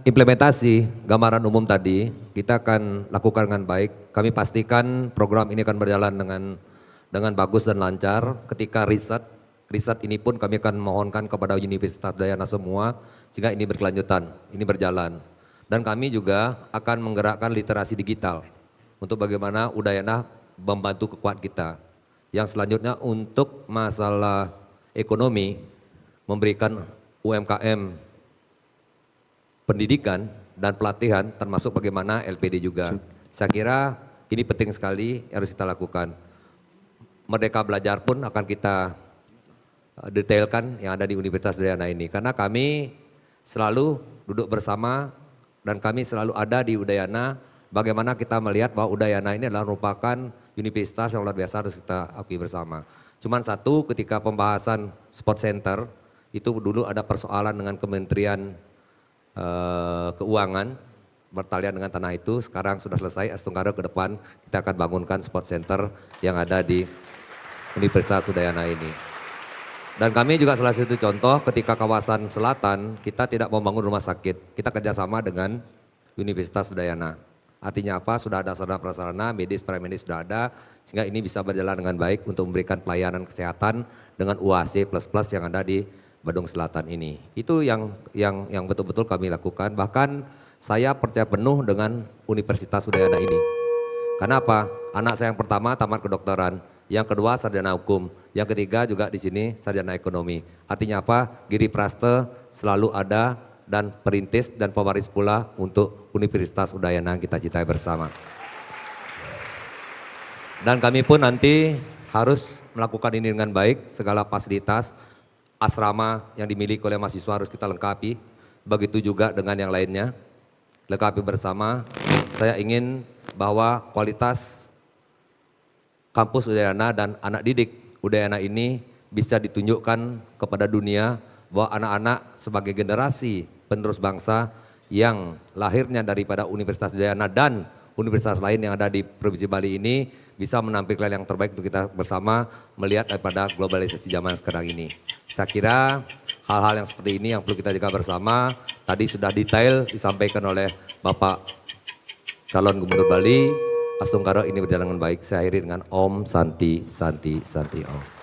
implementasi gambaran umum tadi kita akan lakukan dengan baik. Kami pastikan program ini akan berjalan dengan bagus dan lancar. Ketika riset ini pun kami akan mohonkan kepada Universitas Udayana semua sehingga ini berkelanjutan, ini berjalan. Dan kami juga akan menggerakkan literasi digital untuk bagaimana Udayana membantu kekuatan kita. Yang selanjutnya untuk masalah ekonomi, memberikan UMKM pendidikan dan pelatihan termasuk bagaimana LPD juga. Saya kira ini penting sekali harus kita lakukan. Merdeka Belajar pun akan kita detailkan yang ada di Universitas Udayana ini. Karena kami selalu duduk bersama dan kami selalu ada di Udayana. Bagaimana kita melihat bahwa Udayana ini adalah merupakan universitas yang luar biasa harus kita akui bersama. Cuman satu, ketika pembahasan sport center itu dulu ada persoalan dengan Kementerian Keuangan bertalian dengan tanah itu. Sekarang sudah selesai, Astunggara ke depan kita akan bangunkan sport center yang ada di Universitas Udayana ini. Dan kami juga salah satu contoh ketika kawasan selatan kita tidak membangun rumah sakit, kita kerjasama dengan Universitas Udayana. Artinya apa? Sudah ada sarana prasarana, medis, paramedis sudah ada, sehingga ini bisa berjalan dengan baik untuk memberikan pelayanan kesehatan dengan UAC plus yang ada di Badung Selatan ini. Itu yang betul-betul kami lakukan. Bahkan saya percaya penuh dengan Universitas Udayana ini. Karena apa? Anak saya yang pertama tamat kedokteran, yang kedua sarjana hukum, yang ketiga juga di sini sarjana ekonomi. Artinya apa? Giri Praste selalu ada dan perintis dan pewaris pula untuk Universitas Udayana yang kita cintai bersama. Dan kami pun nanti harus melakukan ini dengan baik, segala fasilitas, asrama yang dimiliki oleh mahasiswa harus kita lengkapi, begitu juga dengan yang lainnya, lengkapi bersama. Saya ingin bahwa kualitas kampus Udayana dan anak didik Udayana ini bisa ditunjukkan kepada dunia bahwa anak-anak sebagai generasi penerus bangsa yang lahirnya daripada Universitas Udayana dan universitas lain yang ada di Provinsi Bali ini bisa menampilkan yang terbaik untuk kita bersama melihat daripada globalisasi zaman sekarang ini. Saya kira hal-hal yang seperti ini yang perlu kita jaga bersama. Tadi sudah detail disampaikan oleh Bapak calon Gubernur Bali. Astunggara ini berjalan dengan baik. Saya akhiri dengan Om Santi Santi Santi Om.